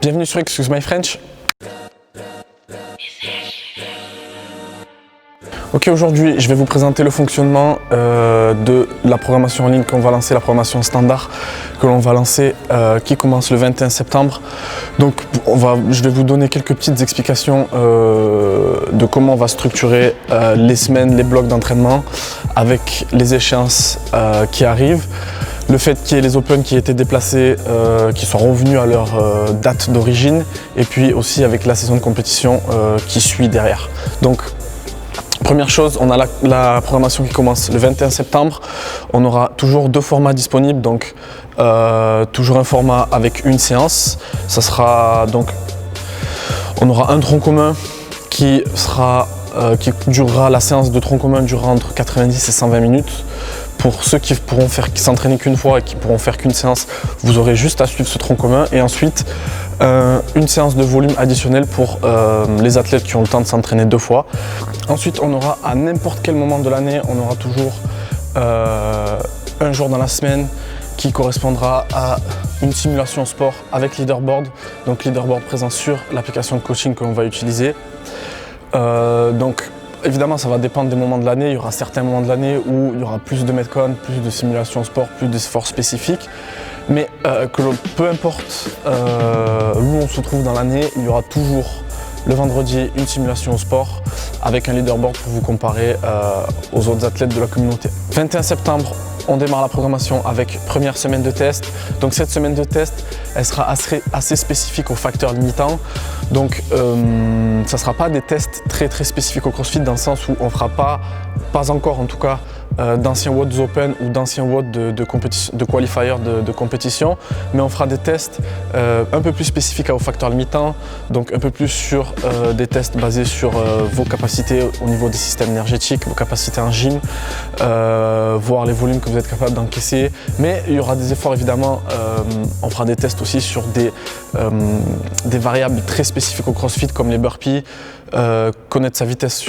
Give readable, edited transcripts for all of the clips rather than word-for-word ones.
Bienvenue sur Excuse My French. Ok, aujourd'hui je vais vous présenter le fonctionnement de la programmation en ligne qu'on va lancer, la programmation standard que l'on va lancer qui commence le 21 septembre. Donc je vais vous donner quelques petites explications de comment on va structurer les semaines, les blocs d'entraînement avec les échéances qui arrivent. Le fait qu'il y ait les Open qui étaient déplacés, qui sont revenus à leur date d'origine, et puis aussi avec la saison de compétition qui suit derrière. Donc, première chose, on a la programmation qui commence le 21 septembre. On aura toujours deux formats disponibles, donc toujours un format avec une séance. Ça sera donc, on aura un tronc commun qui durera, la séance de tronc commun durera entre 90 et 120 minutes. Pour ceux qui s'entraîner qu'une fois et qui pourront faire qu'une séance, vous aurez juste à suivre ce tronc commun et ensuite une séance de volume additionnelle pour les athlètes qui ont le temps de s'entraîner deux fois. Ensuite, on aura à n'importe quel moment de l'année, on aura toujours un jour dans la semaine qui correspondra à une simulation sport avec leaderboard. Donc leaderboard présent sur l'application de coaching que l'on va utiliser. Évidemment, ça va dépendre des moments de l'année. Il y aura certains moments de l'année où il y aura plus de metcon, plus de simulation sport, plus d'efforts spécifiques. Mais peu importe où on se trouve dans l'année, il y aura toujours le vendredi une simulation sport avec un leaderboard pour vous comparer aux autres athlètes de la communauté. 21 septembre, on démarre la programmation avec première semaine de test. Donc cette semaine de test, elle sera assez spécifique aux facteurs limitants. Donc ça ne sera pas des tests très spécifiques au CrossFit dans le sens où on ne fera pas encore en tout cas, d'anciens WODs Open ou d'anciens WODs de qualifiers de compétition, mais on fera des tests un peu plus spécifiques aux facteurs limitants, donc un peu plus sur des tests basés sur vos capacités au niveau des systèmes énergétiques, vos capacités en gym, voir les volumes que vous êtes capable d'encaisser, mais il y aura des efforts évidemment, on fera des tests aussi sur des variables très spécifiques au CrossFit comme les burpees, connaître sa vitesse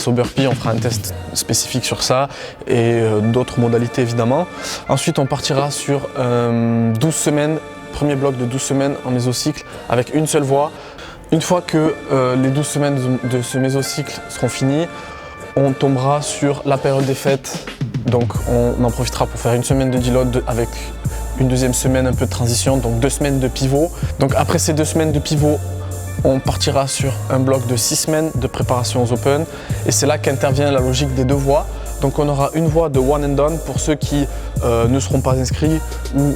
au burpee, on fera un test spécifique sur ça et d'autres modalités évidemment. Ensuite on partira sur 12 semaines, premier bloc de 12 semaines en mésocycle avec une seule voie. Une fois que les 12 semaines de ce mésocycle seront finies, on tombera sur la période des fêtes. Donc on en profitera pour faire une semaine de deload avec une deuxième semaine un peu de transition, donc 2 semaines de pivot. Donc après ces 2 semaines de pivot, on partira sur un bloc de 6 semaines de préparation aux Open et c'est là qu'intervient la logique des deux voies. Donc on aura une voie de one and done pour ceux qui ne seront pas inscrits ou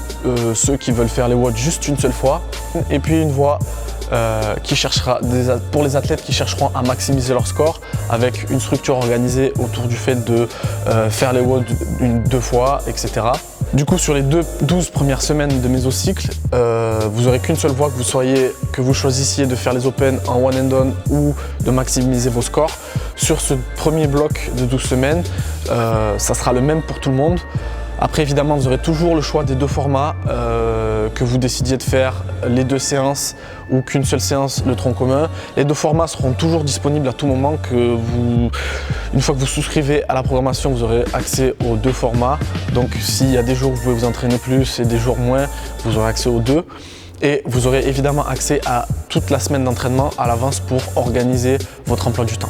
ceux qui veulent faire les WOD juste une seule fois, et puis une voie qui cherchera pour les athlètes qui chercheront à maximiser leur score avec une structure organisée autour du fait de faire les WOD deux fois, etc. Du coup, sur les 12 premières semaines de mésocycle, vous n'aurez qu'une seule voie, que vous choisissiez de faire les Open en one and done ou de maximiser vos scores. Sur ce premier bloc de 12 semaines, ça sera le même pour tout le monde. Après, évidemment, vous aurez toujours le choix des deux formats, que vous décidiez de faire les 2 séances ou qu'une seule séance, le tronc commun. Les 2 formats seront toujours disponibles à tout moment. Une fois que vous souscrivez à la programmation, vous aurez accès aux 2 formats. Donc s'il y a des jours où vous pouvez vous entraîner plus et des jours moins, vous aurez accès aux 2. Et vous aurez évidemment accès à toute la semaine d'entraînement à l'avance pour organiser votre emploi du temps.